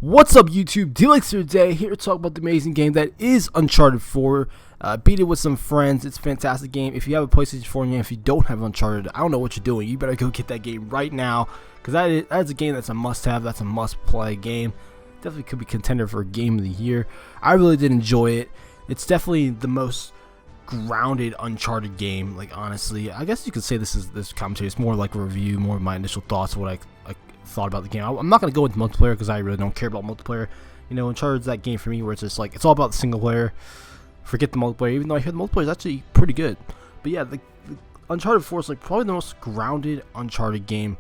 What's up, YouTube? D-Lex here today, here to talk about the amazing game that is Uncharted 4. Beat it with some friends. It's a fantastic game. If you have a PlayStation 4 and if you don't have Uncharted, I don't know what you're doing. You better go get that game right now, because that is a game that's a must-have. That's a must-play game. Definitely could be contender for Game of the Year. I really did enjoy it. It's definitely the most grounded Uncharted game. Like, honestly, I guess you could say this commentary. It's more like a review, more of my initial thoughts, what I thought about the game. I'm not going to go into multiplayer because I really don't care about multiplayer. You know, Uncharted's that game for me where it's just like, it's all about the single player. Forget the multiplayer, even though I hear the multiplayer is actually pretty good. But yeah, the Uncharted 4 is like probably the most grounded Uncharted game,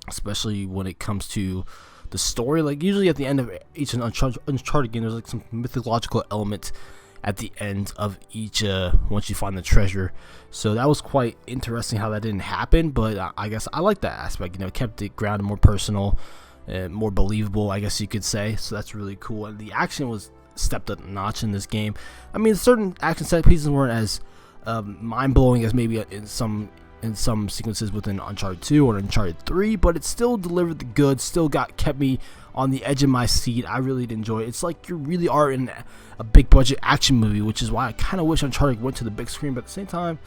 especially when it comes to the story. Like, usually at the end of each Uncharted game, there's like some mythological element at the end of each once you find the treasure. So that was quite interesting how that didn't happen, but I guess I like that aspect. You know, it kept it grounded, more personal, more believable, I guess you could say. So that's really cool. And the action was stepped up a notch in this game. I mean, certain action set pieces weren't as mind-blowing as maybe in some sequences within Uncharted 2 or Uncharted 3, but it still delivered the goods, still kept me on the edge of my seat. I really did enjoy it. It's like you really are in a big budget action movie, which is why I kind of wish Uncharted went to the big screen, but at the same time,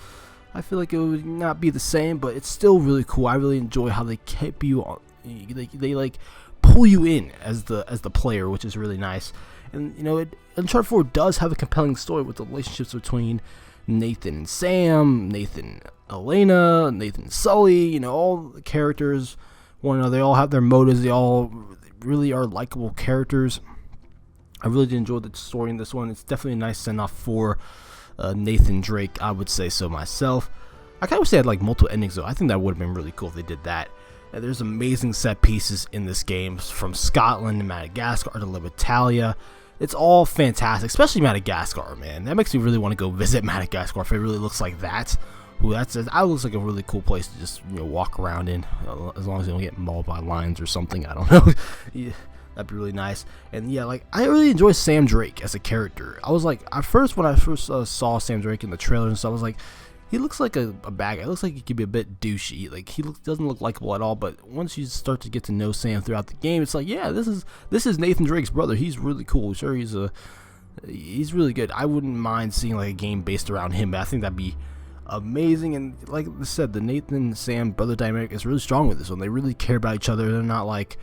I feel like it would not be the same, but it's still really cool. I really enjoy how they keep you on, they like pull you in as the player, which is really nice. And you know, Uncharted 4 does have a compelling story with the relationships between Nathan and Sam, Nathan Elena, Nathan Sully, you know, all the characters, one another, they all have their motives, they all really are likable characters. I really did enjoy the story in this one. It's definitely a nice send-off for Nathan Drake, I would say so myself. I kind of wish they had like multiple endings though. I think that would have been really cool if they did that. And there's amazing set pieces in this game, from Scotland to Madagascar to Italia. It's all fantastic, especially Madagascar, man. That makes me really want to go visit Madagascar if it really looks like that. Ooh, that looks like a really cool place to just, you know, walk around in, as long as they don't get mauled by lions or something. I don't know. Yeah, that'd be really nice. And yeah, like, I really enjoy Sam Drake as a character. I was like, when I first saw Sam Drake in the trailer and stuff, I was like, he looks like a bad guy. He looks like he could be a bit douchey. Like, doesn't look likable at all. But once you start to get to know Sam throughout the game, it's like, yeah, this is Nathan Drake's brother. He's really cool. Sure, he's really good. I wouldn't mind seeing like a game based around him, but I think that'd be amazing. And like I said, the Nathan Sam brother dynamic is really strong with this one. They really care about each other. They're not like,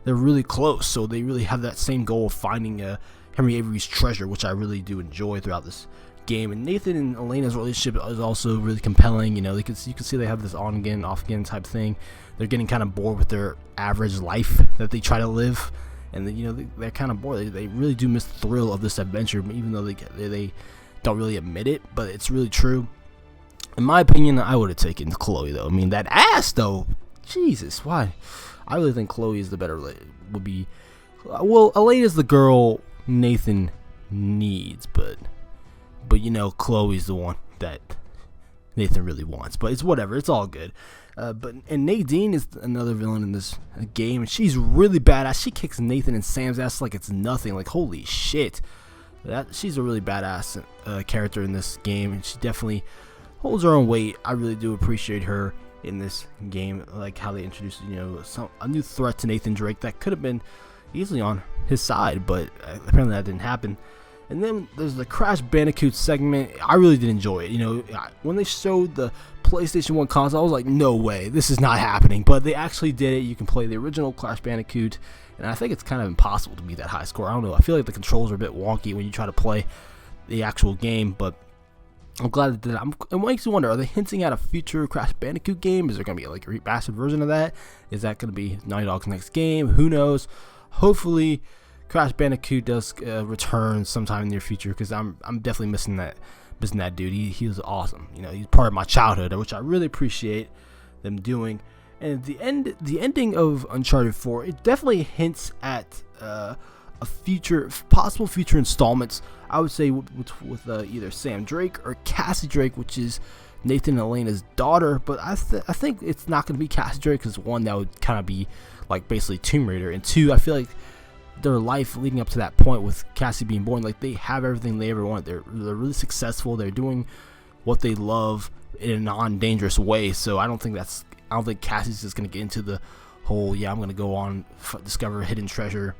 they're really close, so they really have that same goal of finding Henry Avery's treasure, which I really do enjoy throughout this game. And Nathan and Elena's relationship is also really compelling. You know, you can see they have this on again, off again type thing. They're getting kind of bored with their average life that they try to live, and you know, they're kind of bored. They really do miss the thrill of this adventure, even though they don't really admit it, but it's really true. In my opinion, I would have taken Chloe though. I mean, that ass though, Jesus, why? I really think Chloe is the better, would be, well, Elena's the girl Nathan needs, but you know, Chloe's the one that Nathan really wants. But it's whatever, it's all good. And Nadine is another villain in this game, and she's really badass. She kicks Nathan and Sam's ass like it's nothing. Like, holy shit, she's a really badass character in this game, and she definitely holds her own weight. I really do appreciate her in this game, like how they introduced, you know, a new threat to Nathan Drake that could have been easily on his side, but apparently that didn't happen. And then there's the Crash Bandicoot segment. I really did enjoy it. You know, when they showed the PlayStation 1 console, I was like, no way, this is not happening. But they actually did it. You can play the original Crash Bandicoot, and I think it's kind of impossible to beat that high score. I don't know. I feel like the controls are a bit wonky when you try to play the actual game, but I'm glad they did it. It makes you wonder, are they hinting at a future Crash Bandicoot game? Is there going to be like a remastered version of that? Is that going to be Naughty Dog's next game? Who knows? Hopefully Crash Bandicoot does return sometime in the near future, because I'm definitely missing that dude. He was awesome. You know, he's part of my childhood, which I really appreciate them doing. And the ending of Uncharted 4, it definitely hints at possible future installments. I would say with either Sam Drake or Cassie Drake, which is Nathan and Elena's daughter. But I think it's not going to be Cassie Drake, because one, that would kind of be like basically Tomb Raider, and two, I feel like their life leading up to that point with Cassie being born, like they have everything they ever want. They're really successful. They're doing what they love in a non-dangerous way. So I don't think Cassie's just going to get into the whole, yeah, I'm going to go on discover hidden treasure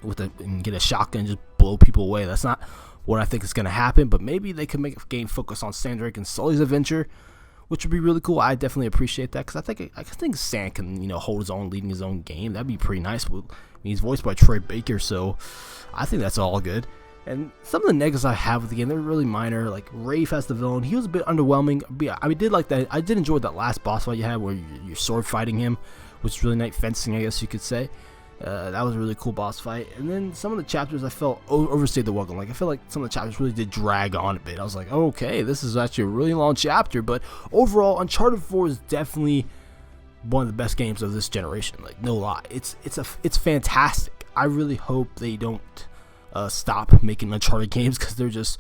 and get a shotgun and just blow people away. That's not what I think is going to happen, but maybe they could make a game focus on Sam Drake and Sully's adventure, which would be really cool. I definitely appreciate that, because I think Sam can, hold his own, leading his own game. That'd be pretty nice. He's voiced by Troy Baker, so I think that's all good. And some of the negatives I have with the game, they're really minor. Like Rafe as the villain, he was a bit underwhelming. But I did like that. I did enjoy that last boss fight you had where you're sword fighting him, which is really nice fencing, I guess you could say. That was a really cool boss fight. And then some of the chapters I felt overstayed the welcome. Like I feel like some of the chapters really did drag on a bit. I was like, okay, this is actually a really long chapter. But overall, Uncharted 4 is definitely one of the best games of this generation. Like no lie, it's fantastic. I really hope they don't stop making Uncharted games, because they're just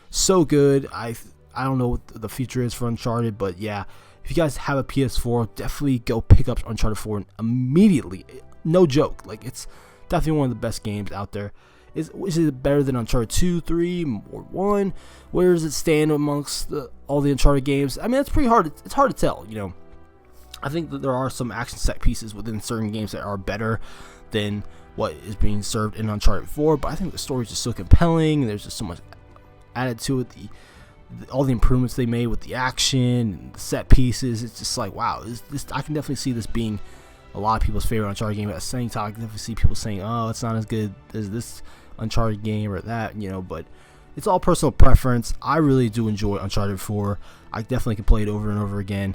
so good. I don't know what the future is for Uncharted, but yeah, if you guys have a PS4, definitely go pick up Uncharted 4 immediately. No joke, like it's definitely one of the best games out there. Is it better than Uncharted 2, 3, or 1? Where does it stand amongst all the Uncharted games? I mean, it's pretty hard. It's hard to tell, I think that there are some action set pieces within certain games that are better than what is being served in Uncharted 4, but I think the story is just so compelling, and there's just so much added to it. All the improvements they made with the action and the set pieces, it's just like, wow, this I can definitely see this being a lot of people's favorite Uncharted game. At the same time, I can definitely see people saying, oh, it's not as good as this Uncharted game or that, but it's all personal preference. I really do enjoy Uncharted 4. I definitely can play it over and over again.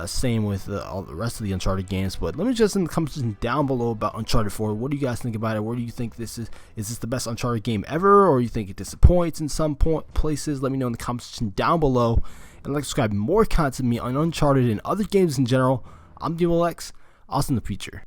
Same with all the rest of the Uncharted games. But let me just in the comments down below about Uncharted 4. What do you guys think about it? Where do you think this is? Is this the best Uncharted game ever, or you think it disappoints in some places? Let me know in the comments down below. And like, subscribe more content to me on Uncharted and other games in general. I'm DMLX. I'll see you in the future.